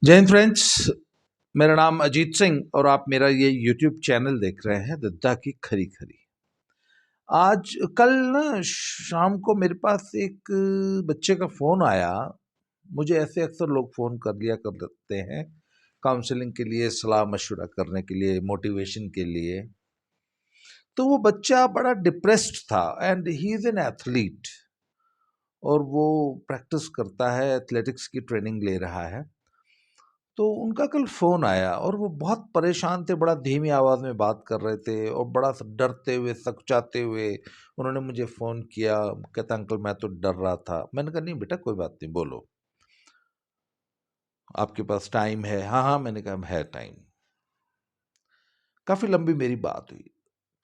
जय हिंद फ्रेंड्स। मेरा नाम अजीत सिंह और आप मेरा ये यूट्यूब चैनल देख रहे हैं दद्दा की खरी खरी। आज कल ना शाम को मेरे पास एक बच्चे का फ़ोन आया। मुझे ऐसे अक्सर लोग फ़ोन कर लिया करते हैं काउंसलिंग के लिए, सलाह मशवरा करने के लिए, मोटिवेशन के लिए। तो वो बच्चा बड़ा डिप्रेस्ड था and he is an athlete और वो प्रैक्टिस करता है, एथलेटिक्स की ट्रेनिंग ले रहा है। तो उनका कल फ़ोन आया और वो बहुत परेशान थे, बड़ा धीमी आवाज़ में बात कर रहे थे और बड़ा डरते हुए, सकुचाते हुए उन्होंने मुझे फ़ोन किया। कहता अंकल मैं तो डर रहा था। मैंने कहा नहीं बेटा कोई बात नहीं, बोलो आपके पास टाइम है? हाँ हाँ, मैंने कहा है टाइम। काफ़ी लंबी मेरी बात हुई।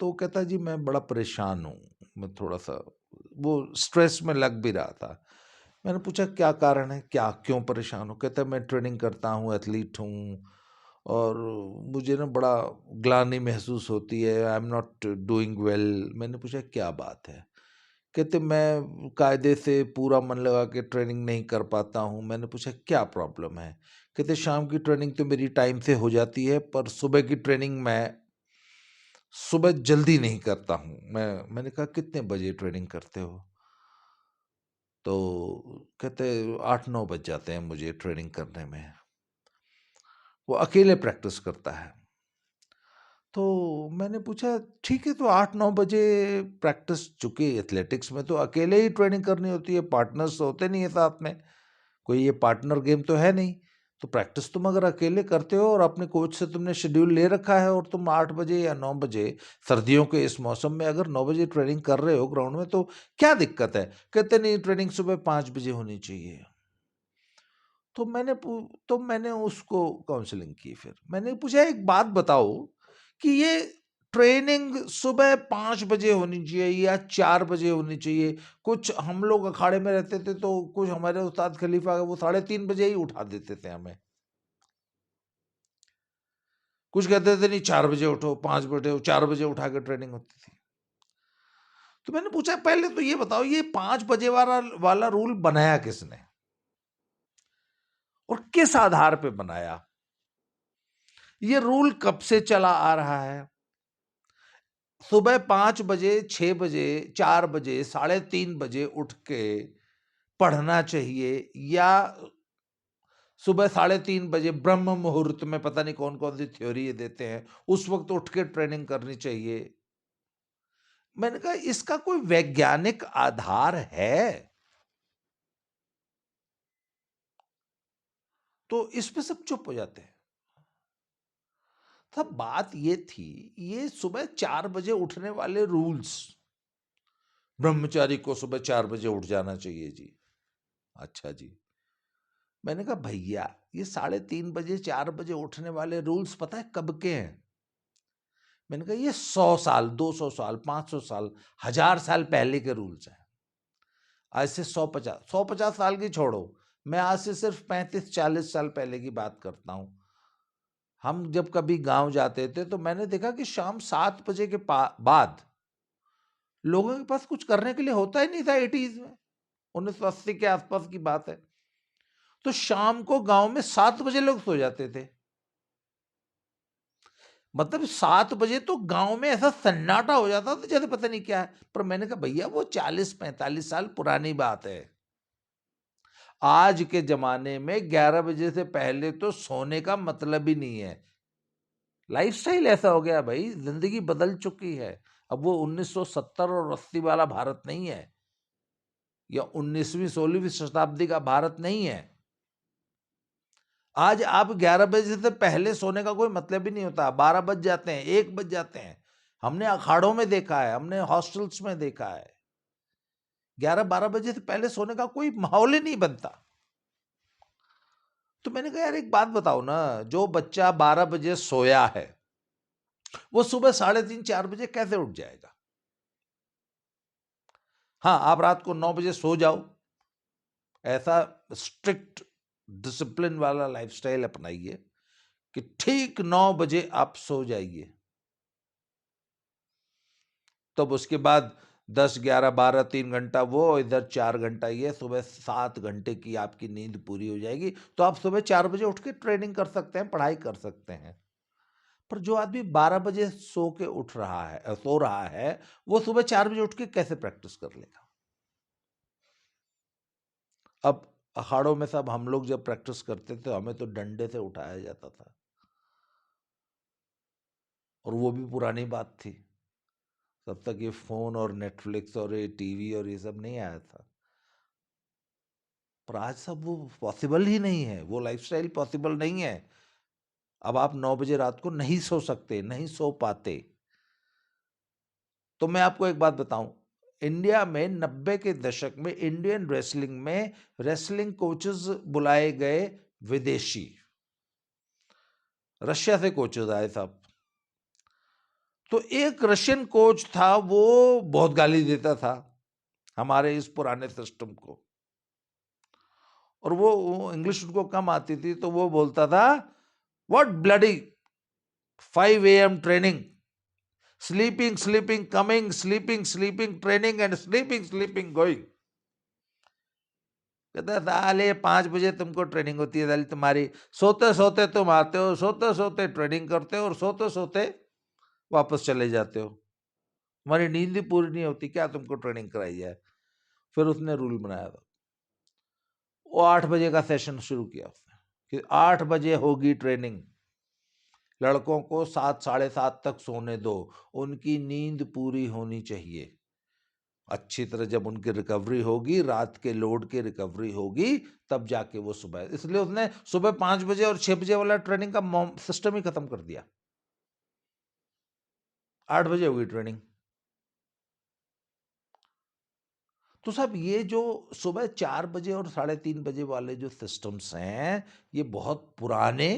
तो कहता जी मैं बड़ा परेशान हूँ, मैं थोड़ा सा वो स्ट्रेस में लग भी रहा था। मैंने पूछा क्या कारण है, क्या क्यों परेशान हो? कहता है मैं ट्रेनिंग करता हूँ, एथलीट हूँ और मुझे ना बड़ा ग्लानि महसूस होती है, I am not doing well. मैंने पूछा क्या बात है? कहते मैं कायदे से पूरा मन लगा के ट्रेनिंग नहीं कर पाता हूँ। मैंने पूछा क्या प्रॉब्लम है? कहते शाम की ट्रेनिंग तो मेरी टाइम से हो जाती है पर सुबह की ट्रेनिंग मैं सुबह जल्दी नहीं करता हूँ। मैंने कहा कितने बजे ट्रेनिंग करते हो? तो कहते 8-9 बज जाते हैं मुझे ट्रेनिंग करने में। वो अकेले प्रैक्टिस करता है। तो मैंने पूछा ठीक है, तो 8-9 बजे प्रैक्टिस, चूंकि एथलेटिक्स में तो अकेले ही ट्रेनिंग करनी होती है, पार्टनर्स होते नहीं है साथ में, कोई ये पार्टनर गेम तो है नहीं। तो प्रैक्टिस तुम अगर अकेले करते हो और अपने कोच से तुमने शेड्यूल ले रखा है और तुम 8 बजे या 9 बजे सर्दियों के इस मौसम में अगर 9 बजे ट्रेनिंग कर रहे हो ग्राउंड में तो क्या दिक्कत है? कहते नहीं ट्रेनिंग सुबह 5 बजे होनी चाहिए। तो मैंने उसको काउंसलिंग की। फिर मैंने पूछा एक बात बताओ कि ये ट्रेनिंग सुबह 5 बजे होनी चाहिए या 4 बजे होनी चाहिए? कुछ हम लोग अखाड़े में रहते थे तो कुछ हमारे उस्ताद खलीफा वो 3:30 बजे ही उठा देते थे हमें। कुछ कहते थे नहीं 4 बजे उठो, 5 बजे उठो, 4 बजे उठा के ट्रेनिंग होती थी। तो मैंने पूछा पहले तो ये बताओ ये 5 बजे वाला रूल बनाया किसने और किस आधार पे बनाया? ये रूल कब से चला आ रहा है? सुबह 5 बजे, 6 बजे, 4 बजे, 3:30 बजे उठ के पढ़ना चाहिए या सुबह 3:30 बजे ब्रह्म मुहूर्त में, पता नहीं कौन कौन सी थ्योरी ये देते हैं, उस वक्त उठ के ट्रेनिंग करनी चाहिए? मैंने कहा इसका कोई वैज्ञानिक आधार है? तो इस पे सब चुप हो जाते हैं। तब बात ये थी, ये सुबह 4 बजे उठने वाले रूल्स, ब्रह्मचारी को सुबह 4 बजे उठ जाना चाहिए जी। अच्छा जी। मैंने कहा भैया ये 3:30 बजे 4 बजे उठने वाले रूल्स पता है कब के हैं? मैंने कहा ये 100 साल, 200 साल, 500 साल, 1000 साल पहले के रूल्स हैं। आज से 150 साल की छोड़ो, मैं आज से सिर्फ 35-40 साल पहले की बात करता हूँ। हम जब कभी गांव जाते थे तो मैंने देखा कि शाम 7 बजे के बाद लोगों के पास कुछ करने के लिए होता ही नहीं था। 80s में, 1980 के आसपास की बात है। तो शाम को गांव में 7 बजे लोग सो जाते थे। मतलब 7 बजे तो गांव में ऐसा सन्नाटा हो जाता था जैसे पता नहीं क्या है। पर मैंने कहा भैया वो 40-45 साल पुरानी बात है। आज के जमाने में 11 बजे से पहले तो सोने का मतलब ही नहीं है। लाइफस्टाइल ऐसा हो गया भाई, जिंदगी बदल चुकी है। अब वो 1970 और 80 वाला भारत नहीं है, या 19वीं 16वीं शताब्दी का भारत नहीं है। आज आप 11 बजे से पहले सोने का कोई मतलब ही नहीं होता। 12 बज जाते हैं, 1 बज जाते हैं। हमने अखाड़ों में देखा है, हमने हॉस्टल्स में देखा है, 11-12 बजे से पहले सोने का कोई माहौल ही नहीं बनता। तो मैंने कहा यार एक बात बताओ ना, जो बच्चा 12 बजे सोया है वो सुबह 3:30-4 बजे कैसे उठ जाएगा? हाँ, आप रात को 9 बजे सो जाओ, ऐसा स्ट्रिक्ट डिसिप्लिन वाला लाइफस्टाइल अपनाइए कि ठीक 9 बजे आप सो जाइए। तब उसके बाद 10, 11, 12, 3 घंटा वो, इधर 4 घंटा ये, सुबह 7 घंटे की आपकी नींद पूरी हो जाएगी। तो आप सुबह 4 बजे उठ के ट्रेनिंग कर सकते हैं, पढ़ाई कर सकते हैं। पर जो आदमी 12 बजे सो रहा है, वो सुबह 4 बजे उठ के कैसे प्रैक्टिस कर लेगा? अब अखाड़ों में सब हम लोग जब प्रैक्टिस करते थे, हमें तो डंडे से उठाया जाता था, और वो भी पुरानी बात थी, तब तक ये फोन और नेटफ्लिक्स और ये टीवी और ये सब नहीं आया था। पर आज सब वो पॉसिबल ही नहीं है, वो लाइफस्टाइल पॉसिबल नहीं है। अब आप 9 बजे रात को नहीं सो सकते, नहीं सो पाते। तो मैं आपको एक बात बताऊं, इंडिया में 90 के दशक में इंडियन रेसलिंग में रेसलिंग कोचेस बुलाए गए विदेशी, रशिया से कोचेस आए साहब। तो एक रशियन कोच था, वो बहुत गाली देता था हमारे इस पुराने सिस्टम को, और वो इंग्लिश उनको कम आती थी, तो वो बोलता था, what bloody 5 AM training, sleeping coming, sleeping training, and sleeping going. कहता साले 5 बजे तुमको ट्रेनिंग होती है, साले तुम्हारी सोते सोते तुम आते हो, सोते सोते ट्रेनिंग करते हो, और सोते सोते वापस चले जाते हो, तुम्हारी नींद ही पूरी नहीं होती, क्या तुमको ट्रेनिंग कराई है? फिर उसने रूल बनाया था, वो 8 बजे का सेशन शुरू किया उसने, कि 8 बजे होगी ट्रेनिंग, लड़कों को 7, 7:30 तक सोने दो, उनकी नींद पूरी होनी चाहिए, अच्छी तरह जब उनकी रिकवरी होगी, रात के लोड की रिकवरी होगी, तब जाके वो सुबह, इसलिए उसने सुबह 5 बजे और 6 बजे वाला ट्रेनिंग का सिस्टम ही खत्म कर दिया। 8 बजे होगी ट्रेनिंग। तो साहब ये जो सुबह 4 बजे और 3:30 बजे वाले जो सिस्टम्स हैं, ये बहुत पुराने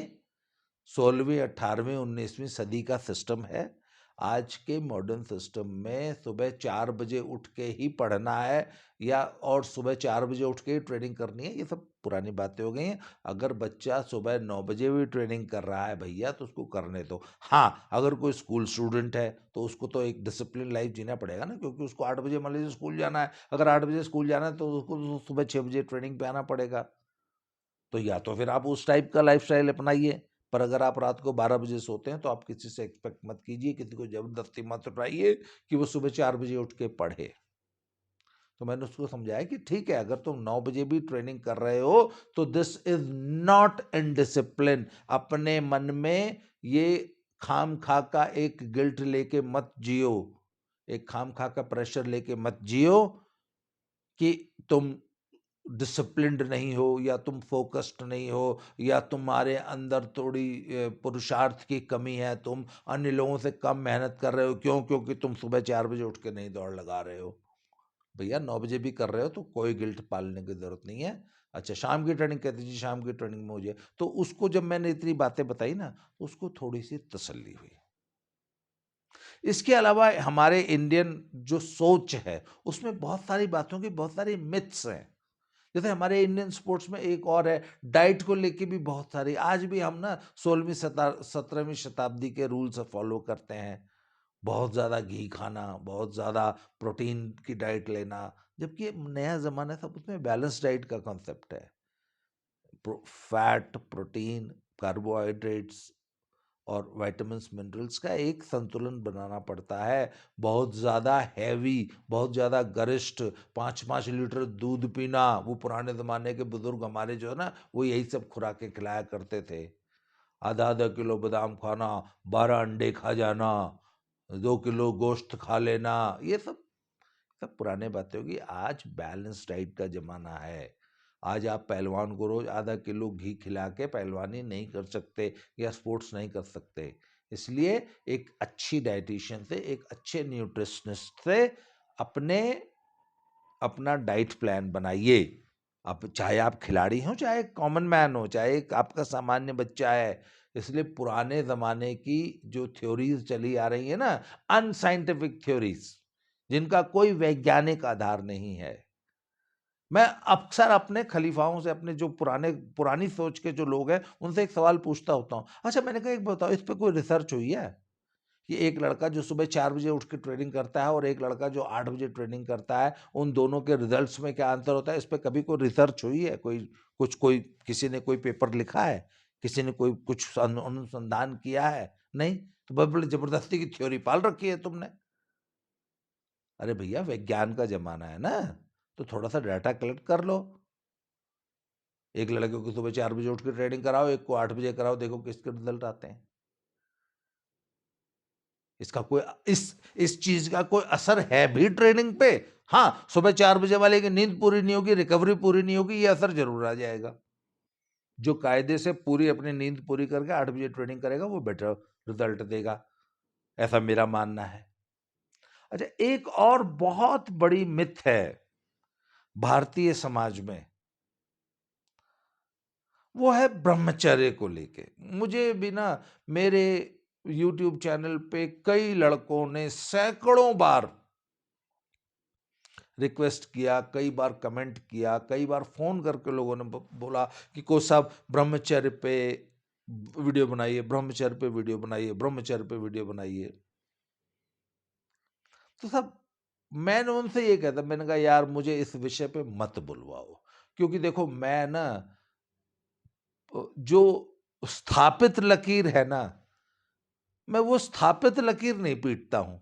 16वीं 18वीं 19वीं सदी का सिस्टम है। आज के मॉडर्न सिस्टम में सुबह 4 बजे उठ के ही पढ़ना है, या और सुबह 4 बजे उठ के ही ट्रेनिंग करनी है, ये सब पुरानी बातें हो गई हैं। अगर बच्चा सुबह 9 बजे भी ट्रेनिंग कर रहा है भैया, तो उसको करने दो। हाँ, अगर कोई स्कूल स्टूडेंट है तो उसको तो एक डिसिप्लिन लाइफ जीना पड़ेगा ना, क्योंकि उसको 8 बजे मान लीजिए स्कूल जाना है। अगर 8 बजे स्कूल जाना है, तो उसको तो सुबह 6 बजे ट्रेनिंग पे आना पड़ेगा। तो या तो फिर आप उस टाइप का लाइफस्टाइल अपनाइए। पर अगर आप रात को 12 बजे सोते हैं, तो आप किसी से एक्सपेक्ट मत कीजिए, किसी को जबरदस्ती मत उठाइए कि वो सुबह 4 बजे उठ के पढ़े। तो मैंने उसको समझाया कि ठीक है, अगर तुम 9 बजे भी ट्रेनिंग कर रहे हो, तो this is not in discipline. अपने मन में ये खाम खा का एक गिल्ट लेके मत जियो, एक खाम खा का प्रेशर लेके मत जियो कि तुम डिसिप्लिन्ड नहीं हो, या तुम फोकस्ड नहीं हो, या तुम्हारे अंदर थोड़ी पुरुषार्थ की कमी है, तुम अन्य लोगों से कम मेहनत कर रहे हो। क्यों? क्योंकि तुम सुबह 4 बजे उठ के नहीं दौड़ लगा रहे हो। भैया 9 बजे भी कर रहे हो तो कोई गिल्ट पालने की जरूरत नहीं है। अच्छा, शाम की ट्रेनिंग कहते जी, शाम की ट्रेनिंग में मुझे, तो उसको जब मैंने इतनी बातें बताई ना, तो उसको थोड़ी सी तसल्ली हुई। इसके अलावा हमारे इंडियन जो सोच है, उसमें बहुत सारी बातों की बहुत सारी मिथ्स हैं। जैसे हमारे इंडियन स्पोर्ट्स में एक और है, डाइट को लेके भी बहुत सारी, आज भी हम ना 16वीं 17वीं शताब्दी के रूल्स फॉलो करते हैं। बहुत ज़्यादा घी खाना, बहुत ज़्यादा प्रोटीन की डाइट लेना, जबकि नया ज़माना था, उसमें बैलेंस डाइट का कॉन्सेप्ट है। फैट, प्रोटीन, कार्बोहाइड्रेट्स और विटामिन्स मिनरल्स का एक संतुलन बनाना पड़ता है। बहुत ज़्यादा हैवी, बहुत ज़्यादा गरिष्ठ 5-5 लीटर दूध पीना, वो पुराने ज़माने के बुजुर्ग हमारे जो है ना, वो यही सब खुराकें खिलाया करते थे। आधा आधा किलो बादाम खाना, 12 अंडे खा जाना, 2 किलो गोश्त खा लेना, ये सब सब पुराने बातें होगी। आज बैलेंस डाइट का ज़माना है। आज आप पहलवान को रोज आधा किलो घी खिला के पहलवानी नहीं कर सकते, या स्पोर्ट्स नहीं कर सकते। इसलिए एक अच्छी डाइटिशियन से, एक अच्छे न्यूट्रिशनिस्ट से अपने अपना डाइट प्लान बनाइए। अब चाहे आप खिलाड़ी हो, चाहे कॉमन मैन हो, चाहे एक आपका सामान्य बच्चा है। इसलिए पुराने ज़माने की जो थ्योरीज चली आ रही है ना, अनसाइंटिफिक थ्योरीज, जिनका कोई वैज्ञानिक आधार नहीं है, मैं अक्सर अपने खलीफाओं से, अपने जो पुरानी सोच के जो लोग हैं, उनसे एक सवाल पूछता होता हूँ, अच्छा मैंने कहा एक बताओ, इस पे कोई रिसर्च हुई है? कि एक लड़का जो सुबह 4 बजे उठ के ट्रेनिंग करता है और एक लड़का जो 8 बजे ट्रेनिंग करता है, उन दोनों के रिजल्ट्स में क्या अंतर होता है? इस पे कभी कोई रिसर्च हुई है? कोई किसी ने कोई पेपर लिखा है? किसी ने कोई कुछ अनुसंधान किया है? नहीं। तो बड़ी जबरदस्ती की थ्योरी पाल रखी है तुमने। अरे भैया, विज्ञान का जमाना है ना, तो थोड़ा सा डाटा कलेक्ट कर लो। एक लड़के को सुबह 4 बजे उठ के ट्रेनिंग कराओ, एक को 8 बजे कराओ, देखो किसके रिजल्ट आते हैं। इसका कोई इस चीज का कोई असर है भी ट्रेनिंग पे? हाँ, सुबह 4 बजे वाले की नींद पूरी नहीं होगी, रिकवरी पूरी नहीं होगी, ये असर जरूर आ जाएगा। जो कायदे से पूरी अपनी नींद पूरी करके 8 बजे ट्रेनिंग करेगा, वो बेटर रिजल्ट देगा, ऐसा मेरा मानना है। अच्छा, एक और बहुत बड़ी मिथ है भारतीय समाज में, वो है ब्रह्मचर्य को लेके। मुझे भी ना, मेरे YouTube चैनल पे कई लड़कों ने सैकड़ों बार रिक्वेस्ट किया, कई बार कमेंट किया, कई बार फोन करके लोगों ने बोला कि कोच साहब ब्रह्मचर्य पे वीडियो बनाइए, ब्रह्मचर्य पे वीडियो बनाइए, ब्रह्मचर्य पे वीडियो बनाइए। तो साहब, मैंने उनसे ये कहता, मैंने कहा यार मुझे इस विषय पे मत बुलवाओ, क्योंकि देखो मैं ना, जो स्थापित लकीर है ना, मैं वो स्थापित लकीर नहीं पीटता हूं।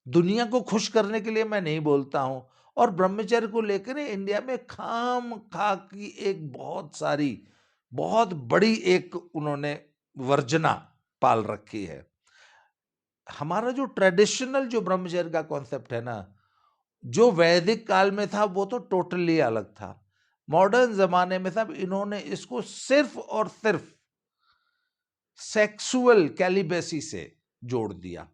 दुनिया को खुश करने के लिए मैं नहीं बोलता हूं। और ब्रह्मचर्य को लेकर इंडिया में खाम खा की एक बहुत बड़ी एक उन्होंने वर्जना पाल रखी है। हमारा जो ट्रेडिशनल जो ब्रह्मचर्य का कॉन्सेप्ट है ना, जो वैदिक काल में था, वो तो टोटली अलग था। मॉडर्न जमाने में साहब इन्होंने इसको सिर्फ और सिर्फ सेक्सुअल कैलिबेसी से जोड़ दिया।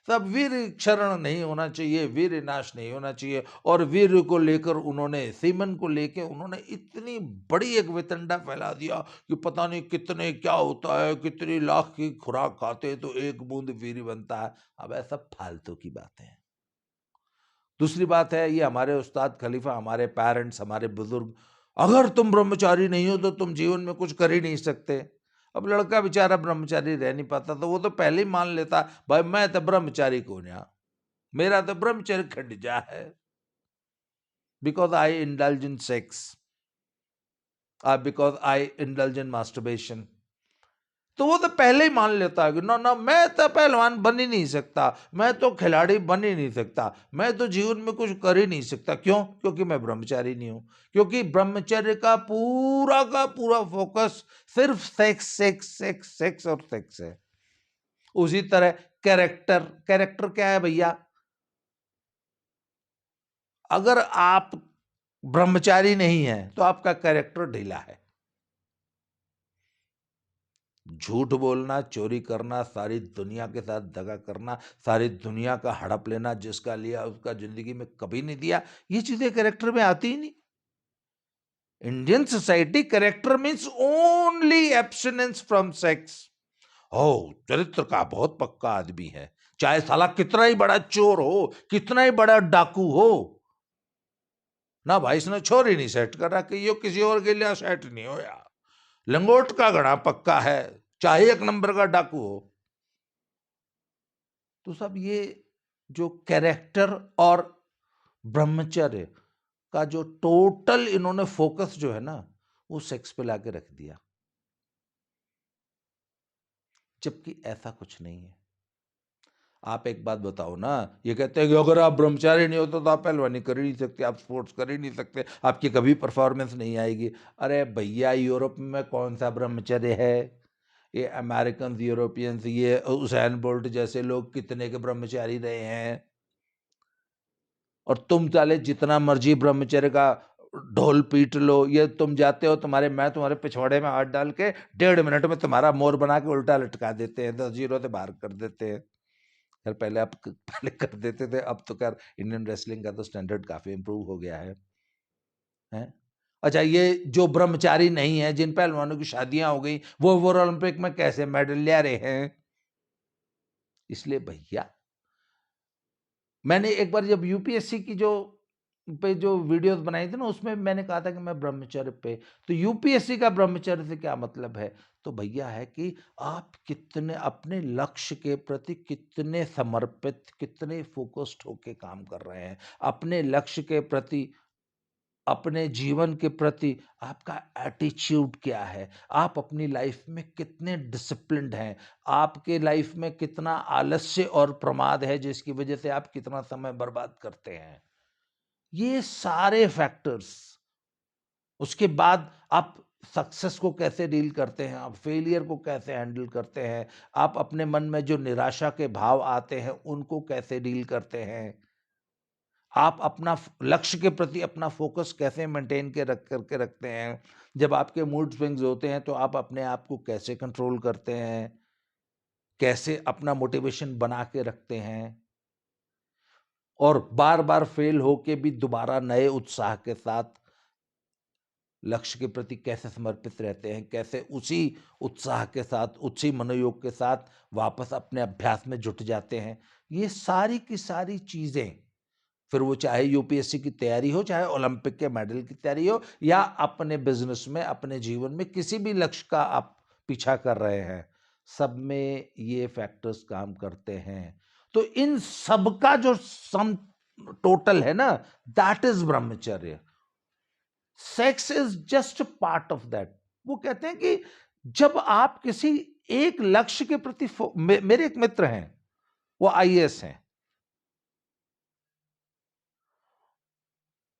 तब वीर क्षरण नहीं होना चाहिए, वीर नाश नहीं होना चाहिए, और वीर को लेकर उन्होंने, सीमन को लेकर उन्होंने इतनी बड़ी एक वितंडा फैला दिया कि पता नहीं कितने क्या होता है, कितनी लाख की खुराक खाते तो एक बूंद वीर बनता है। अब ऐसा फालतू की बातें हैं। दूसरी बात है, ये हमारे उस्ताद खलीफा, हमारे पेरेंट्स, हमारे बुजुर्ग, अगर तुम ब्रह्मचारी नहीं हो तो तुम जीवन में कुछ कर ही नहीं सकते। अब लड़का बेचारा ब्रह्मचारी रह नहीं पाता, तो वो तो पहले ही मान लेता, भाई मैं तो ब्रह्मचारी कौन है, मेरा तो ब्रह्मचर्य खंड जा है, because I indulge in sex, because I indulge in masturbation. तो वो तो पहले ही मान लेता है कि ना ना, मैं तो पहलवान बन ही नहीं सकता, मैं तो खिलाड़ी बन ही नहीं सकता, मैं तो जीवन में कुछ कर ही नहीं सकता। क्यों? क्योंकि मैं ब्रह्मचारी नहीं हूं। क्योंकि ब्रह्मचर्य का पूरा फोकस सिर्फ सेक्स सेक्स सेक्स सेक्स और सेक्स है। उसी तरह कैरेक्टर, कैरेक्टर क्या है भैया? अगर आप ब्रह्मचारी नहीं है तो आपका कैरेक्टर ढीला है। झूठ बोलना, चोरी करना, सारी दुनिया के साथ दगा करना, सारी दुनिया का हड़प लेना, जिसका लिया उसका जिंदगी में कभी नहीं दिया, ये चीजें कैरेक्टर में आती ही नहीं। Indian society, character means only abstinence from sex. ओ, चरित्र का बहुत पक्का आदमी है, चाहे साला कितना ही बड़ा चोर हो, कितना ही बड़ा डाकू हो ना, भाई इसने छोरी नहीं सेट कर रहा कि ये किसी और के लिए सेट नहीं हो यार। लंगोट का गड़ा पक्का है, चाहे एक नंबर का डाकू हो। तो सब ये जो कैरेक्टर और ब्रह्मचर्य का जो टोटल इन्होंने फोकस जो है ना, वो सेक्स पे लाके रख दिया, जबकि ऐसा कुछ नहीं है। आप एक बात बताओ ना, ये कहते हैं कि अगर आप ब्रह्मचारी नहीं होते तो आप पहलवानी कर ही नहीं सकते, आप स्पोर्ट्स कर ही नहीं सकते, आपकी कभी परफॉर्मेंस नहीं आएगी। अरे भैया, यूरोप में कौन सा ब्रह्मचर्य है? ये अमेरिकन, यूरोपियंस, ये उसैन बोल्ट जैसे लोग कितने के ब्रह्मचारी रहे हैं। और तुम चाले जितना मर्जी ब्रह्मचर्य का ढोल पीट लो, ये तुम जाते हो, मैं तुम्हारे पिछवाड़े में हाथ डाल के 1.5 मिनट में तुम्हारा मोर बना के उल्टा लटका देते हैं, 10 जीरो से बाहर कर देते हैं। खैर पहले कर देते थे, अब तो खैर इंडियन रेसलिंग का तो स्टैंडर्ड काफी इंप्रूव हो गया है? अच्छा, ये जो ब्रह्मचारी नहीं है, जिन पहलवानों की शादियां हो गई, वो ओलंपिक में कैसे मेडल ले रहे हैं? इसलिए भैया, मैंने एक बार जब यूपीएससी की जो पे जो वीडियोस बनाई थी ना, उसमें मैंने कहा था कि मैं ब्रह्मचर्य पे, तो यूपीएससी का ब्रह्मचर्य से क्या मतलब है? तो भैया है कि आप कितने अपने लक्ष्य के प्रति कितने समर्पित, कितने फोकस्ड होके काम कर रहे हैं, अपने लक्ष्य के प्रति, अपने जीवन के प्रति आपका एटीट्यूड क्या है, आप अपनी लाइफ में कितने डिसिप्लिन्ड हैं, आपके लाइफ में कितना आलस्य और प्रमाद है जिसकी वजह से आप कितना समय बर्बाद करते हैं, ये सारे फैक्टर्स। उसके बाद आप सक्सेस को कैसे डील करते हैं, आप फेलियर को कैसे हैंडल करते हैं, आप अपने मन में जो निराशा के भाव आते हैं उनको कैसे डील करते हैं, आप अपना लक्ष्य के प्रति अपना फोकस कैसे मेंटेन के रख करके रखते हैं, जब आपके मूड स्विंग्स होते हैं तो आप अपने आप को कैसे कंट्रोल करते हैं, कैसे अपना मोटिवेशन बना के रखते हैं, और बार बार फेल होके भी दोबारा नए उत्साह के साथ लक्ष्य के प्रति कैसे समर्पित रहते हैं, कैसे उसी उत्साह के साथ, उसी मनोयोग के साथ वापस अपने अभ्यास में जुट जाते हैं। ये सारी की सारी चीज़ें, फिर वो चाहे यूपीएससी की तैयारी हो, चाहे ओलंपिक के मेडल की तैयारी हो, या अपने बिजनेस में, अपने जीवन में किसी भी लक्ष्य का आप पीछा कर रहे हैं, सब में ये फैक्टर्स काम करते हैं। तो इन सब का जो सम टोटल है ना, दैट इज ब्रह्मचर्य। Sex is just part of that. वो कहते हैं कि जब आप किसी एक लक्ष्य के प्रति मेरे एक मित्र हैं, वो आईएएस हैं,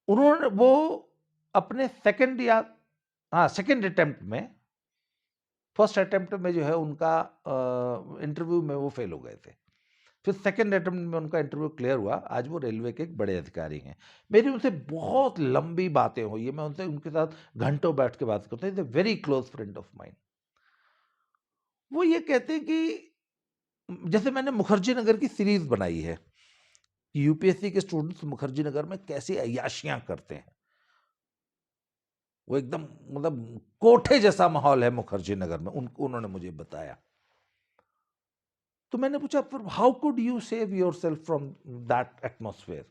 उन्होंने वो अपने सेकंड या सेकंड अटेम्प्ट में, फर्स्ट अटेम्प्ट में जो है उनका इंटरव्यू में वो फेल हो गए थे, फिर सेकंड अटेम्प्ट में उनका इंटरव्यू क्लियर हुआ, आज वो रेलवे के एक बड़े अधिकारी हैं। मेरी उनसे बहुत लंबी बातें हुई है, मैं उनसे उनके साथ घंटों बैठ के बात करता हूँ, very close friend of mind. वो ये कहते हैं कि जैसे मैंने मुखर्जी नगर की सीरीज बनाई है, यूपीएससी के स्टूडेंट्स मुखर्जी नगर में कैसी अय्याशियां करते हैं, वो एकदम मतलब कोठे जैसा माहौल है मुखर्जी नगर में, उनको उन्होंने मुझे बताया। तो मैंने पूछा, फिर how could you save yourself from that atmosphere?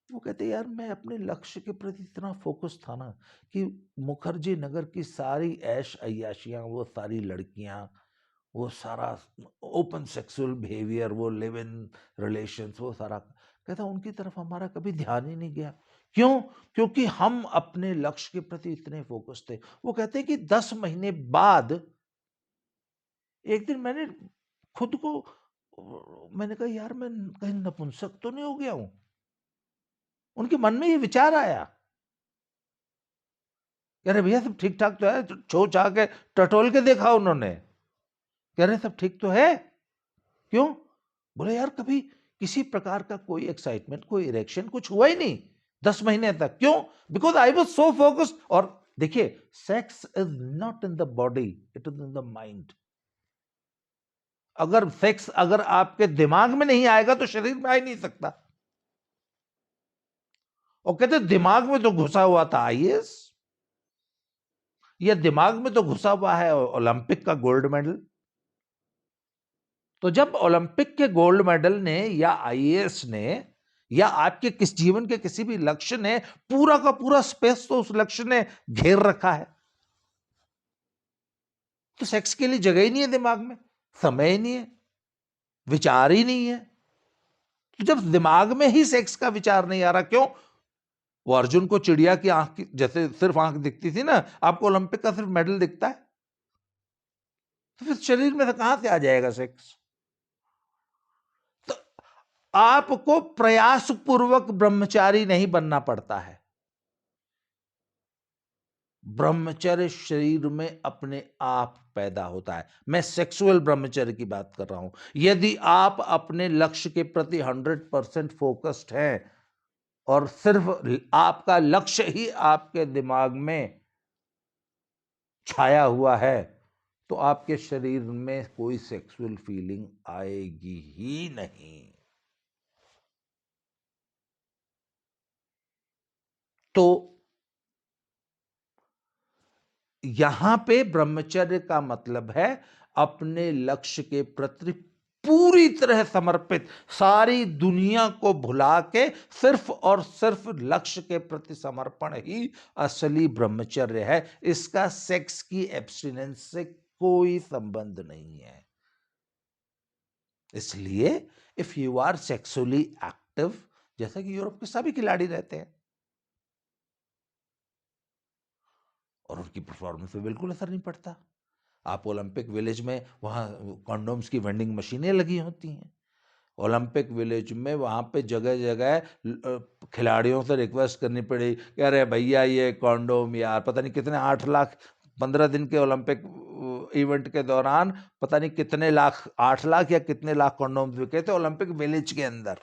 वो कहते यार, मैं अपने लक्ष्य के प्रति इतना फोकस था ना कि मुखर्जी नगर की सारी ऐश अय्याशियां, वो सारी लड़कियां, वो सारा ओपन सेक्सुअल बिहेवियर, वो लिव इन रिलेशंस, वो सारा, कहता उनकी तरफ हमारा कभी ध्यान ही नहीं गया। क्यों? क्योंकि हम अपने लक्ष्य के प्रति इतने फोकस थे। वो कहते हैं कि 10 महीने बाद एक दिन मैंने खुद को, मैंने कहा यार मैं कहीं नपुंसक तो नहीं हो गया हूं? उनके मन में ये विचार आया। कह रहे भैया सब ठीक ठाक तो है, छो छा के टटोल के देखा उन्होंने, कह रहे सब ठीक तो है। क्यों? बोले यार कभी किसी प्रकार का कोई एक्साइटमेंट, कोई इरेक्शन कुछ हुआ ही नहीं 10 महीने तक। क्यों? Because I was so focused. और देखिए, sex is not in the body, it is in the mind. अगर सेक्स अगर आपके दिमाग में नहीं आएगा तो शरीर में आ ही नहीं सकता। और कहते दिमाग में तो घुसा हुआ था आईएएस, या दिमाग में तो घुसा हुआ है ओलंपिक का गोल्ड मेडल। तो जब ओलंपिक के गोल्ड मेडल ने, या आईएएस ने, या आपके किस जीवन के किसी भी लक्ष्य ने, पूरा का पूरा स्पेस तो उस लक्ष्य ने घेर रखा है, तो सेक्स के लिए जगह ही नहीं है दिमाग में, समय ही नहीं है, विचार ही नहीं है। तो जब दिमाग में ही सेक्स का विचार नहीं आ रहा, क्यों? वो अर्जुन को चिड़िया की आंख की जैसे सिर्फ आंख दिखती थी ना, आपको ओलंपिक का सिर्फ मेडल दिखता है, तो फिर शरीर में से कहां से आ जाएगा सेक्स? तो आपको प्रयास पूर्वक ब्रह्मचारी नहीं बनना पड़ता है। ब्रह्मचर्य शरीर में अपने आप पैदा होता है। मैं सेक्सुअल ब्रह्मचर्य की बात कर रहा हूं। यदि आप अपने लक्ष्य के प्रति 100% फोकस्ड हैं और सिर्फ आपका लक्ष्य ही आपके दिमाग में छाया हुआ है, तो आपके शरीर में कोई सेक्सुअल फीलिंग आएगी ही नहीं। तो यहां पे ब्रह्मचर्य का मतलब है अपने लक्ष्य के प्रति पूरी तरह समर्पित, सारी दुनिया को भुला के सिर्फ और सिर्फ लक्ष्य के प्रति समर्पण ही असली ब्रह्मचर्य है। इसका सेक्स की एब्स्टिनेंस से कोई संबंध नहीं है। इसलिए if you are sexually active, जैसा कि यूरोप के सभी खिलाड़ी रहते हैं, और उनकी परफॉर्मेंस पे बिल्कुल असर नहीं पड़ता। आप ओलंपिक विलेज में, वहाँ कॉन्डोम्स की वेंडिंग मशीनें लगी होती हैं। ओलंपिक विलेज में वहाँ पे जगह जगह खिलाड़ियों से रिक्वेस्ट करनी पड़ी कि अरे भैया ये कॉन्डोम, यार पता नहीं कितने 8 लाख 15 दिन के ओलंपिक इवेंट के दौरान पता नहीं कितने लाख, 8 लाख या कितने लाख कॉन्डोम्स बिके थे ओलंपिक विलेज के अंदर।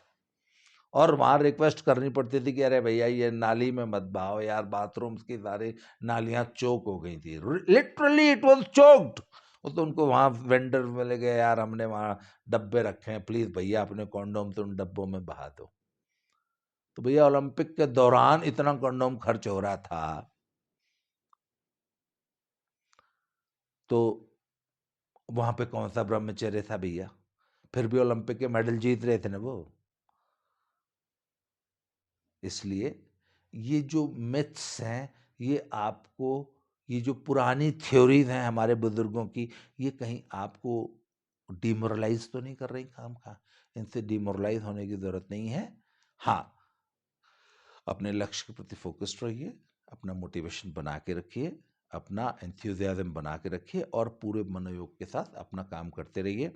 और वहाँ रिक्वेस्ट करनी पड़ती थी कि अरे भैया ये नाली में मत बहाओ यार, बाथरूम्स की सारी नालियाँ चोक हो गई थी। Literally it was choked. वो तो उनको वहाँ वेंडर मिले गए, यार हमने वहाँ डब्बे रखे हैं, प्लीज भैया अपने कॉन्डोम तो उन डब्बों में बहा दो। तो भैया ओलंपिक के दौरान इतना कॉन्डोम खर्च हो रहा था, तो वहां पे कौन सा ब्रह्मचर्य था भैया? फिर भी ओलंपिक के मेडल जीत रहे थे ना वो। इसलिए ये जो मिथ्स हैं, ये आपको, ये जो पुरानी थ्योरीज हैं हमारे बुजुर्गों की, ये कहीं आपको डिमोरलाइज तो नहीं कर रही काम का? इनसे डिमोरलाइज होने की जरूरत नहीं है। हाँ, अपने लक्ष्य के प्रति फोकस्ड रहिए, अपना मोटिवेशन बना के रखिए, अपना एंथुजियाज्म बना के रखिए और पूरे मनोयोग के साथ अपना काम करते रहिए।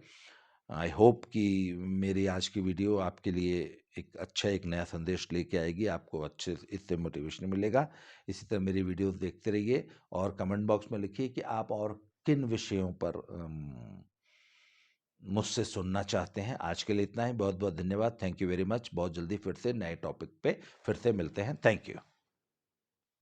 आई होप कि मेरी आज की वीडियो आपके लिए एक अच्छा, एक नया संदेश लेके आएगी, आपको अच्छे इससे मोटिवेशन मिलेगा। इसी तरह मेरी वीडियोस देखते रहिए और कमेंट बॉक्स में लिखिए कि आप और किन विषयों पर मुझसे सुनना चाहते हैं। आज के लिए इतना ही, बहुत बहुत धन्यवाद, थैंक यू वेरी मच। बहुत जल्दी फिर से नए टॉपिक पे फिर से मिलते हैं। Thank you.